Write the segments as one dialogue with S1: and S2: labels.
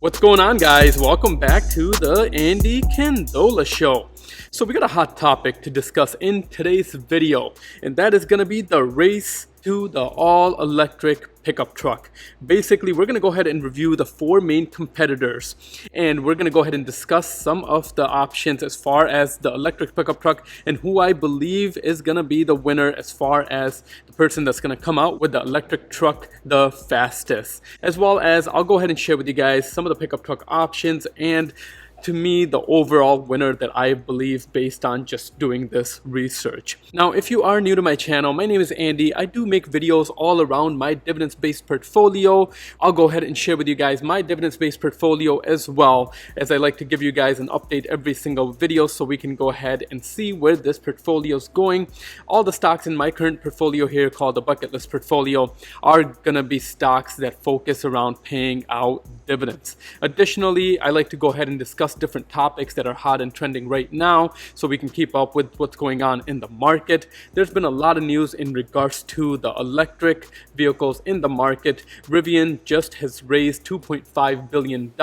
S1: What's going on, guys? Welcome back to the Andy Kandola Show. So we got a hot topic to discuss in today's video, and that is going to be the race to the all-electric pickup truck. Basically, we're going to go ahead and review the four main competitors, and we're going to go ahead and discuss some of the options as far as the electric pickup truck and who I believe is going to be the winner as far as the person that's going to come out with the electric truck the fastest. As well as I'll go ahead and share with you guys some of the pickup truck options and to me, the overall winner that I believe based on just doing this research. Now, if you are new to my channel, my name is Andy. I do make videos all around my dividends-based portfolio. I'll go ahead and share with you guys my dividends-based portfolio as well, as I like to give you guys an update every single video so we can go ahead and see where this portfolio is going. All the stocks in my current portfolio here, called the bucket list portfolio, are gonna be stocks that focus around paying out dividends. Additionally, I like to go ahead and discuss different topics that are hot and trending right now so we can keep up with what's going on in the market. There's been a lot of news in regards to the electric vehicles in the market. Rivian just has raised $2.5 billion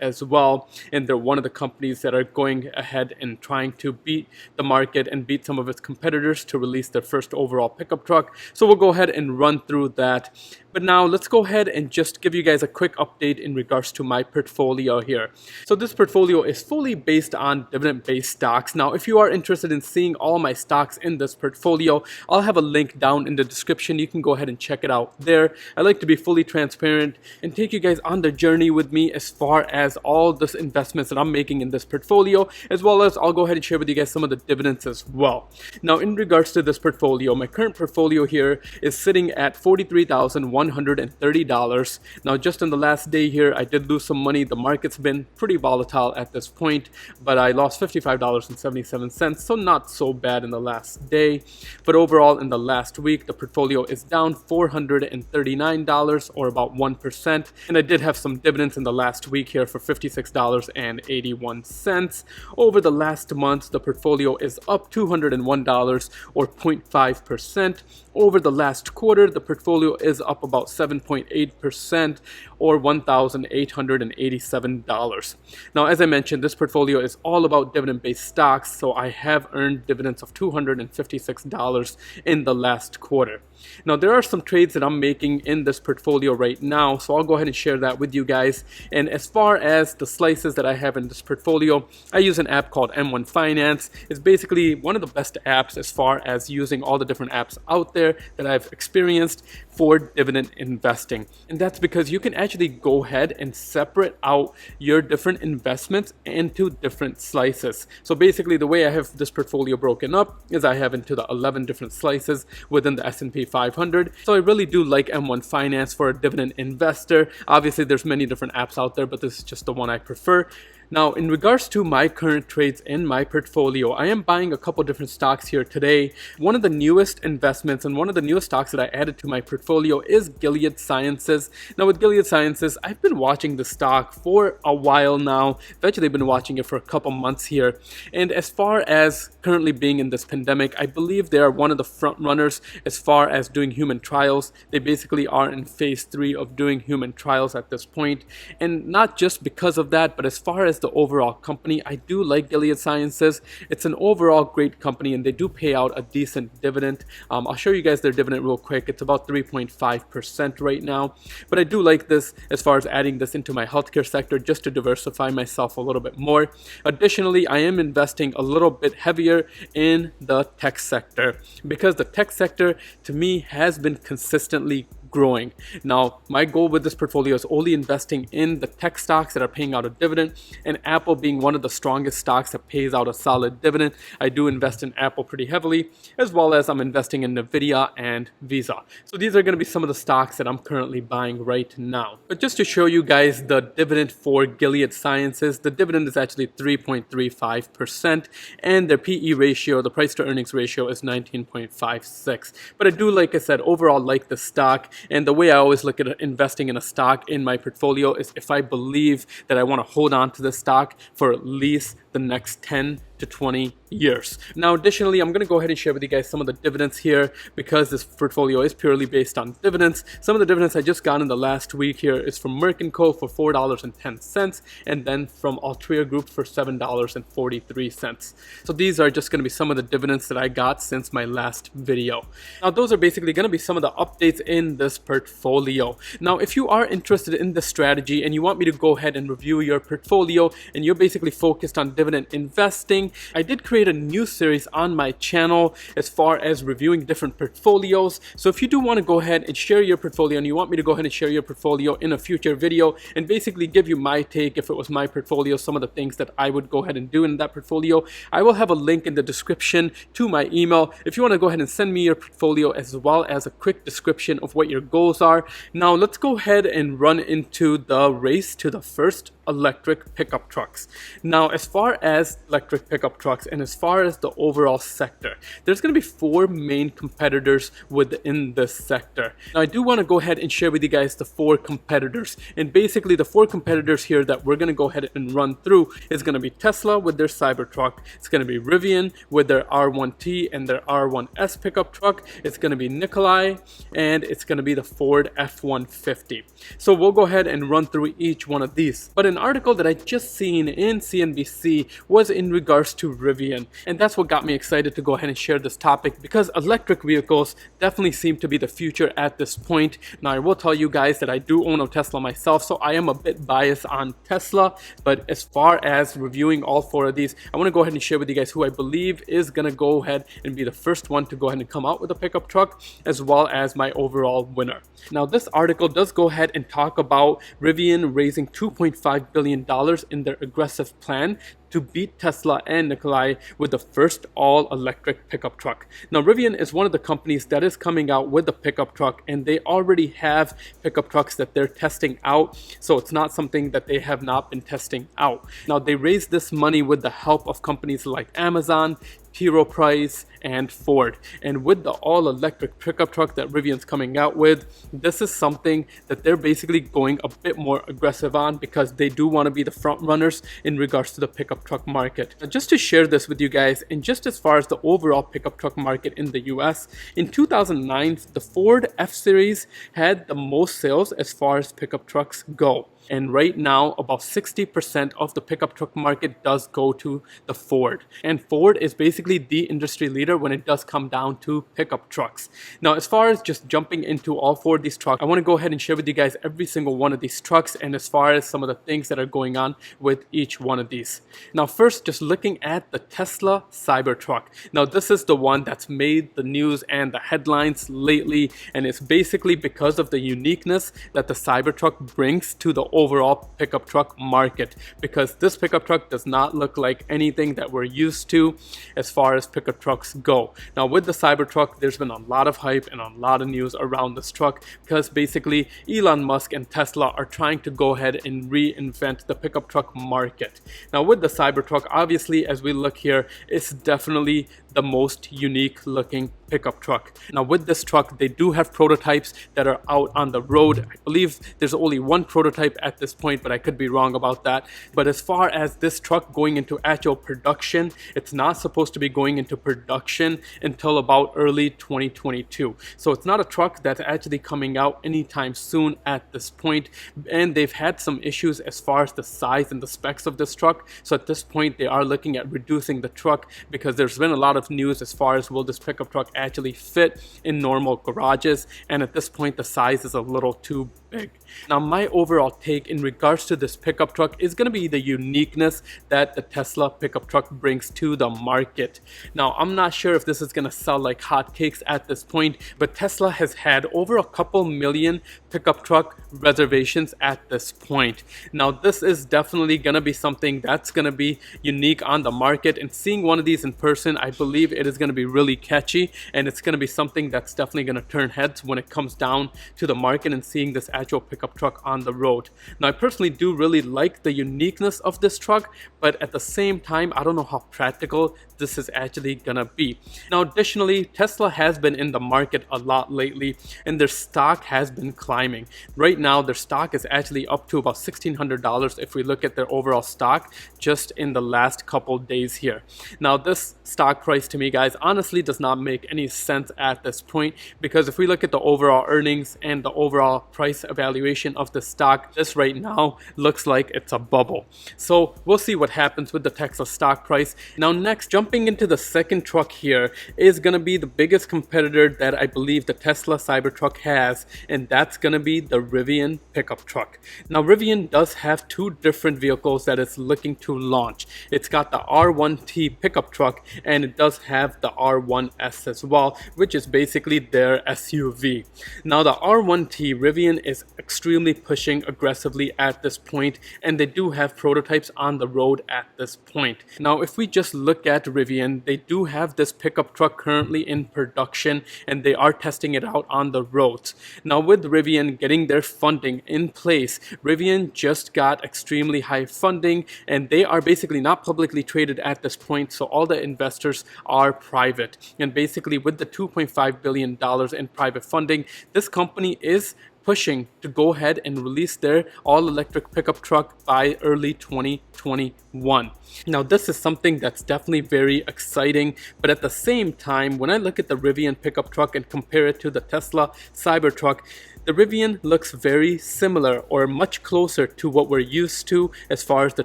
S1: as well, and they're one of the companies that are going ahead and trying to beat the market and beat some of its competitors to release their first overall pickup truck. So we'll go ahead and run through that. But now let's go ahead and just give you guys a quick update in regards to my portfolio here. So this portfolio is fully based on dividend-based stocks. Now, if you are interested in seeing all my stocks in this portfolio, I'll have a link down in the description. You can go ahead and check it out there. I like to be fully transparent and take you guys on the journey with me as far as all the investments that I'm making in this portfolio, as well as I'll go ahead and share with you guys some of the dividends as well. Now, in regards to this portfolio, my current portfolio here is sitting at $43,130. Now, just in the last day here, I did lose some money. The market's been pretty volatile at this point, but I lost $55.77, so not so bad in the last day. But overall, in the last week, the portfolio is down $439 or about 1%. And I did have some dividends in the last week here for $56.81. Over the last month, the portfolio is up $201 or 0.5%. Over the last quarter, the portfolio is up about 7.8% or $1,887. Now, as I mentioned, this portfolio is all about dividend-based stocks, so I have earned dividends of $256 in the last quarter. Now, there are some trades that I'm making in this portfolio right now, so I'll go ahead and share that with you guys. And as far as the slices that I have in this portfolio, I use an app called M1 Finance. It's basically one of the best apps as far as using all the different apps out there that I've experienced for dividend investing. And that's because you can actually go ahead and separate out your different investments into different slices. So basically, the way I have this portfolio broken up is I have into the 11 different slices within the S&P 500. So I really do like M1 Finance for a dividend investor. Obviously, there's many different apps out there, but this is just the one I prefer. Now, in regards to my current trades in my portfolio, I am buying a couple different stocks here today. One of the newest investments and one of the newest stocks that I added to my portfolio is Gilead Sciences. Now, with Gilead Sciences, I've been watching the stock for a while now. I've actually been watching it for a couple months here. And as far as currently being in this pandemic, I believe they are one of the front runners as far as doing human trials. They basically are in phase 3 of doing human trials at this point. And not just because of that, but as far as the overall company, I do like Gilead Sciences. It's an overall great company and they do pay out a decent dividend. I'll show you guys their dividend real quick. It's about 3.5% right now, but I do like this as far as adding this into my healthcare sector just to diversify myself a little bit more. Additionally, I am investing a little bit heavier in the tech sector because the tech sector to me has been consistently growing. Now, my goal with this portfolio is only investing in the tech stocks that are paying out a dividend, and Apple being one of the strongest stocks that pays out a solid dividend. I do invest in Apple pretty heavily, as well as I'm investing in Nvidia and Visa. So these are going to be some of the stocks that I'm currently buying right now. But just to show you guys the dividend for Gilead Sciences, the dividend is actually 3.35%, and their PE ratio, the price to earnings ratio, is 19.56. But I do, like I said, overall like the stock. And the way I always look at investing in a stock in my portfolio is if I believe that I want to hold on to the stock for at least the next 10 to 20 years. Now, additionally, I'm going to go ahead and share with you guys some of the dividends here because this portfolio is purely based on dividends. Some of the dividends I just got in the last week here is from Merck & Co. for $4.10 and then from Altria Group for $7.43. So these are just going to be some of the dividends that I got since my last video. Now, those are basically going to be some of the updates in this portfolio. Now, if you are interested in this strategy and you want me to go ahead and review your portfolio and you're basically focused on dividend investing, I did create a new series on my channel as far as reviewing different portfolios. So if you do want to go ahead and share your portfolio and you want me to go ahead and share your portfolio in a future video and basically give you my take, if it was my portfolio, some of the things that I would go ahead and do in that portfolio, I will have a link in the description to my email if you want to go ahead and send me your portfolio as well as a quick description of what your goals are. Now let's go ahead and run into the race to the first electric pickup trucks. Now, as far as electric pickup trucks and as far as the overall sector, there's going to be 4 main competitors within this sector. Now, I do want to go ahead and share with you guys the 4 competitors, and basically the 4 competitors here that we're going to go ahead and run through is going to be Tesla with their Cybertruck, it's going to be Rivian with their R1T and their R1S pickup truck, it's going to be Nikola, and it's going to be the Ford F-150. So we'll go ahead and run through each one of these. But an article that I just seen in CNBC was in regards to Rivian, and that's what got me excited to go ahead and share this topic because electric vehicles definitely seem to be the future at this point. Now, I will tell you guys that I do own a Tesla myself, so I am a bit biased on Tesla, but as far as reviewing all 4 of these, I want to go ahead and share with you guys who I believe is going to go ahead and be the first one to go ahead and come out with a pickup truck, as well as my overall winner. Now, this article does go ahead and talk about Rivian raising $2.5 billion in their aggressive plan to beat Tesla and Nikola with the first all-electric pickup truck. Now, Rivian is one of the companies that is coming out with the pickup truck, and they already have pickup trucks that they're testing out, so it's not something that they have not been testing out. Now, they raised this money with the help of companies like Amazon, T. Rowe Price, and Ford. And with the all-electric pickup truck that Rivian's coming out with, this is something that they're basically going a bit more aggressive on because they do want to be the front runners in regards to the pickup truck market. Now, just to share this with you guys, and just as far as the overall pickup truck market in the US, in 2009, the Ford F-Series had the most sales as far as pickup trucks go. And right now, about 60% of the pickup truck market does go to the Ford. And Ford is basically the industry leader when it does come down to pickup trucks. Now, as far as just jumping into all 4 of these trucks, I want to go ahead and share with you guys every single one of these trucks and as far as some of the things that are going on with each one of these. Now, first, just looking at the Tesla Cybertruck. Now, this is the one that's made the news and the headlines lately, and it's basically because of the uniqueness that the Cybertruck brings to the overall pickup truck market, because this pickup truck does not look like anything that we're used to as far as pickup trucks go. Now, with the Cybertruck, there's been a lot of hype and a lot of news around this truck because basically Elon Musk and Tesla are trying to go ahead and reinvent the pickup truck market. Now, with the Cybertruck, obviously, as we look here, it's definitely the most unique looking pickup truck. Now, with this truck, they do have prototypes that are out on the road. I believe there's only 1 prototype at this point, but I could be wrong about that. But as far as this truck going into actual production, it's not supposed to be going into production until about early 2022. So it's not a truck that's actually coming out anytime soon at this point. And they've had some issues as far as the size and the specs of this truck. So at this point, they are looking at reducing the truck because there's been a lot of news as far as will this pickup truck actually fit in normal garages, and at this point the size is a little too big. Now, my overall take in regards to this pickup truck is going to be the uniqueness that the Tesla pickup truck brings to the market. Now, I'm not sure if this is going to sell like hotcakes at this point, but Tesla has had over a couple million pickup truck reservations at this point. Now, this is definitely going to be something that's going to be unique on the market, and seeing one of these in person, I believe it is going to be really catchy, and it's going to be something that's definitely going to turn heads when it comes down to the market and seeing this actual pickup truck on the road. Now, I personally do really like the uniqueness of this truck, but at the same time, I don't know how practical this is actually gonna be. Now, additionally, Tesla has been in the market a lot lately, and their stock has been climbing. Right now, their stock is actually up to about $1,600 if we look at their overall stock just in the last couple days here. Now, this stock price to me, guys, honestly does not make any sense at this point, because if we look at the overall earnings and the overall price evaluation of the stock, this right now looks like it's a bubble. So we'll see what happens with the Tesla stock price. Now, next, jumping into the second truck here is going to be the biggest competitor that I believe the Tesla Cybertruck has, and that's going to be the Rivian pickup truck. Now, Rivian does have two different vehicles that it's looking to launch. It's got the R1T pickup truck, and it does have the R1S as well, which is basically their SUV. Now, the R1T, Rivian is extremely pushing aggressively at this point, and they do have prototypes on the road at this point. Now, if we just look at Rivian, they do have this pickup truck currently in production, and they are testing it out on the roads. Now, with Rivian getting their funding in place, Rivian just got extremely high funding, and they are basically not publicly traded at this point, so all the investors are private. And basically, with the $2.5 billion in private funding, this company is pushing to go ahead and release their all-electric pickup truck by early 2021. Now, this is something that's definitely very exciting, but at the same time, when I look at the Rivian pickup truck and compare it to the Tesla Cybertruck, the Rivian looks very similar or much closer to what we're used to as far as the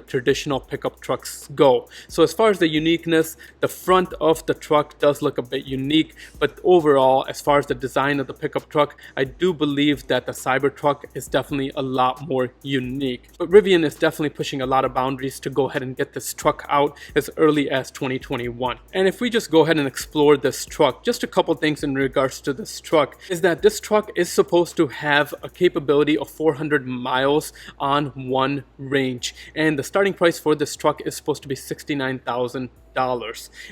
S1: traditional pickup trucks go. So as far as the uniqueness, the front of the truck does look a bit unique, but overall, as far as the design of the pickup truck, I do believe that the Cybertruck is definitely a lot more unique. But Rivian is definitely pushing a lot of boundaries to go ahead and get this truck out as early as 2021. And if we just go ahead and explore this truck, just a couple things in regards to this truck is that this truck is supposed to have a capability of 400 miles on one range, and the starting price for this truck is supposed to be $69,000.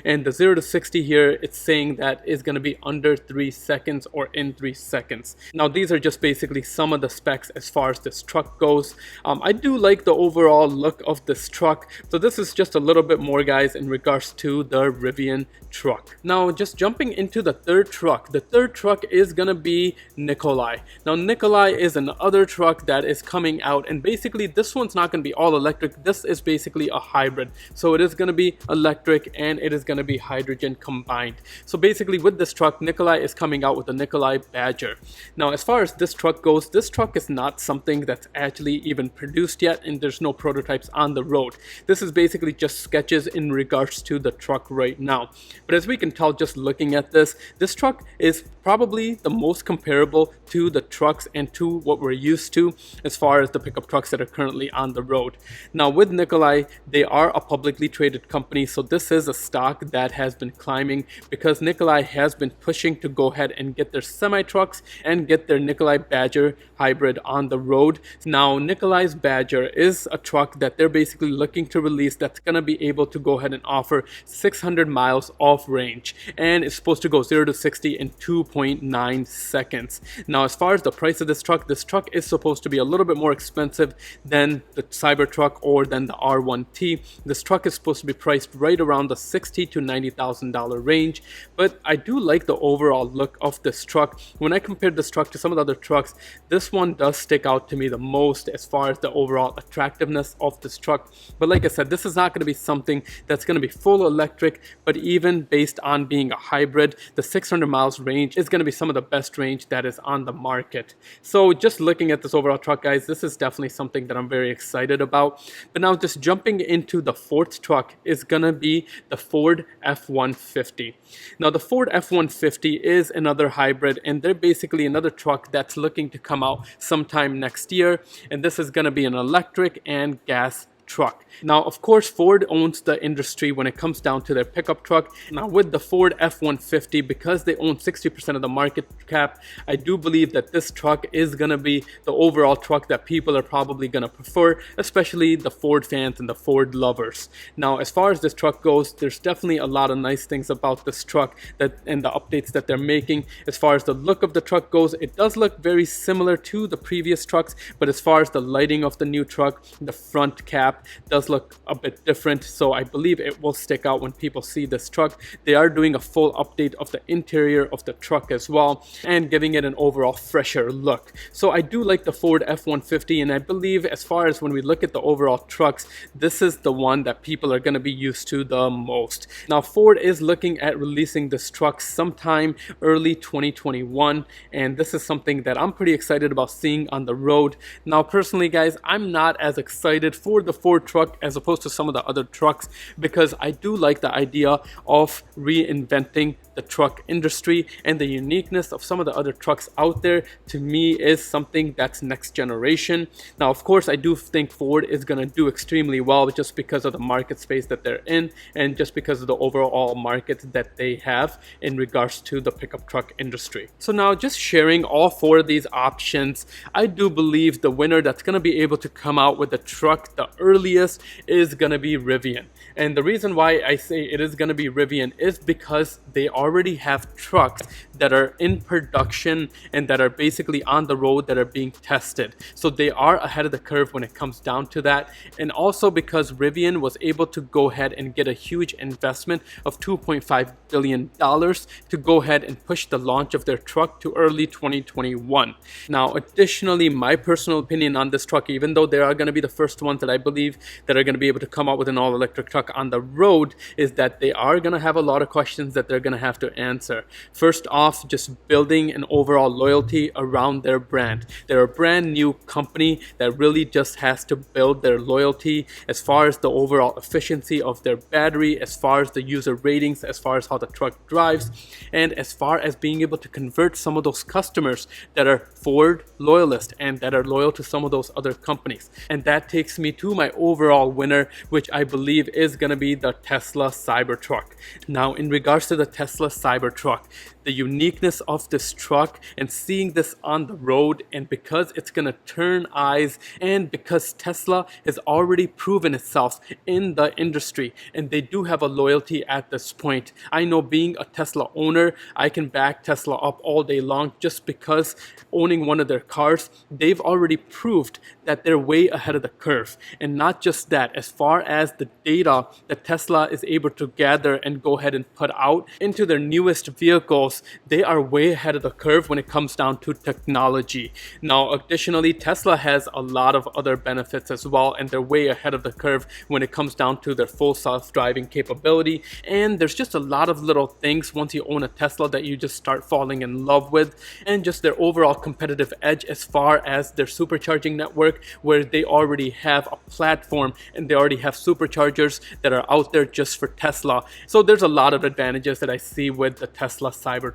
S1: And the 0 to 60 here, it's saying that is going to be under 3 seconds or in 3 seconds. Now, these are just basically some of the specs as far as this truck goes. I do like the overall look of this truck. So this is just a little bit more, guys, in regards to the Rivian truck. Now, just jumping into the third truck. The third truck is going to be Nikolai. Now, Nikolai is another truck that is coming out, and basically this one's not going to be all electric. This is basically a hybrid. So it is going to be electric and it is going to be hydrogen combined. So basically with this truck, Nikolai is coming out with the Nikolai Badger. Now, as far as this truck goes, this truck is not something that's actually even produced yet, and there's no prototypes on the road. This is basically just sketches in regards to the truck right now. But as we can tell just looking at this truck is probably the most comparable to the trucks and to what we're used to as far as the pickup trucks that are currently on the road. Now, with Nikolai, they are a publicly traded company, so this is a stock that has been climbing because Nikolai has been pushing to go ahead and get their semi-trucks and get their Nikolai Badger hybrid on the road. Now, Nikolai's Badger is a truck that they're basically looking to release that's going to be able to go ahead and offer 600 miles off range, and it's supposed to go 0 to 60 in 2.9 seconds. Now, as far as the price of this truck is supposed to be a little bit more expensive than the Cybertruck or than the R1T. This truck is supposed to be priced right around the $60,000 to $90,000 range, but I do like the overall look of this truck. When I compared this truck to some of the other trucks, this one does stick out to me the most as far as the overall attractiveness of this truck. But like I said, this is not going to be something that's going to be full electric, but even based on being a hybrid, the 600 miles range is going to be some of the best range that is on the market. So just looking at this overall truck, guys, this is definitely something that I'm very excited about. But now just jumping into the fourth truck is going to be the Ford F-150. Now, the Ford F-150 is another hybrid, and they're basically another truck that's looking to come out sometime next year, and this is going to be an electric and gas truck. Now, of course, Ford owns the industry when it comes down to their pickup truck. Now, with the Ford F-150, because they own 60% of the market cap, I do believe that this truck is going to be the overall truck that people are probably going to prefer, especially the Ford fans and the Ford lovers. Now, as far as this truck goes, there's definitely a lot of nice things about this truck and the updates that they're making. As far as the look of the truck goes, it does look very similar to the previous trucks, but as far as the lighting of the new truck, the front cap does look a bit different, so I believe it will stick out when people see this truck. They are doing a full update of the interior of the truck as well and giving it an overall fresher look. So I do like the Ford F-150, and I believe as far as when we look at the overall trucks, this is the one that people are going to be used to the most. Now, Ford is looking at releasing this truck sometime early 2021, and this is something that I'm pretty excited about seeing on the road. Now, personally, guys, I'm not as excited for the Ford truck as opposed to some of the other trucks, because I do like the idea of reinventing the truck industry, and the uniqueness of some of the other trucks out there to me is something that's next generation. Now, of course, I do think Ford is going to do extremely well just because of the market space that they're in and just because of the overall market that they have in regards to the pickup truck industry. So now, just sharing all four of these options, I do believe the winner that's going to be able to come out with the truck the earliest is going to be Rivian. And the reason why I say it is going to be Rivian is because they already have trucks that are in production and that are basically on the road that are being tested. So they are ahead of the curve when it comes down to that. And also because Rivian was able to go ahead and get a huge investment of $2.5 billion to go ahead and push the launch of their truck to early 2021. Now, additionally, my personal opinion on this truck, even though they are going to be the first ones that I believe that are going to be able to come out with an all-electric truck on the road, is that they are going to have a lot of questions that they're going to have to answer. First off, just building an overall loyalty around their brand. They're a brand new company that really just has to build their loyalty as far as the overall efficiency of their battery, as far as the user ratings, as far as how the truck drives, and as far as being able to convert some of those customers that are Ford loyalists and that are loyal to some of those other companies. And that takes me to my overall winner, which I believe is going to be the Tesla Cybertruck. Now, in regards to the Tesla Cybertruck, the uniqueness of this truck and seeing this on the road, and because it's going to turn eyes, and because Tesla has already proven itself in the industry and they do have a loyalty at this point. I know, being a Tesla owner, I can back Tesla up all day long just because owning one of their cars, they've already proved that they're way ahead of the curve. And not just that, as far as the data that Tesla is able to gather and go ahead and put out into their newest vehicles, they are way ahead of the curve when it comes down to technology. Now, additionally, Tesla has a lot of other benefits as well, and they're way ahead of the curve when it comes down to their full self-driving capability. And there's just a lot of little things once you own a Tesla that you just start falling in love with, and just their overall competitive edge as far as their supercharging network, where they already have a platform and they already have superchargers that are out there just for Tesla. So there's a lot of advantages that I see with the Tesla Cybertruck.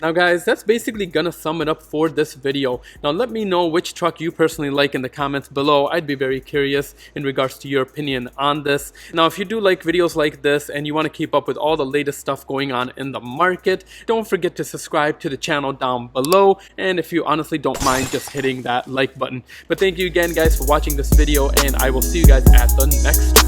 S1: Now, guys, that's basically gonna sum it up for this video. Now, let me know which truck you personally like in the comments below. I'd be very curious in regards to your opinion on this. Now, if you do like videos like this and you want to keep up with all the latest stuff going on in the market, don't forget to subscribe to the channel down below, and if you honestly don't mind just hitting that like button. But thank you again, guys, for watching this video, and I will see you guys at the next one.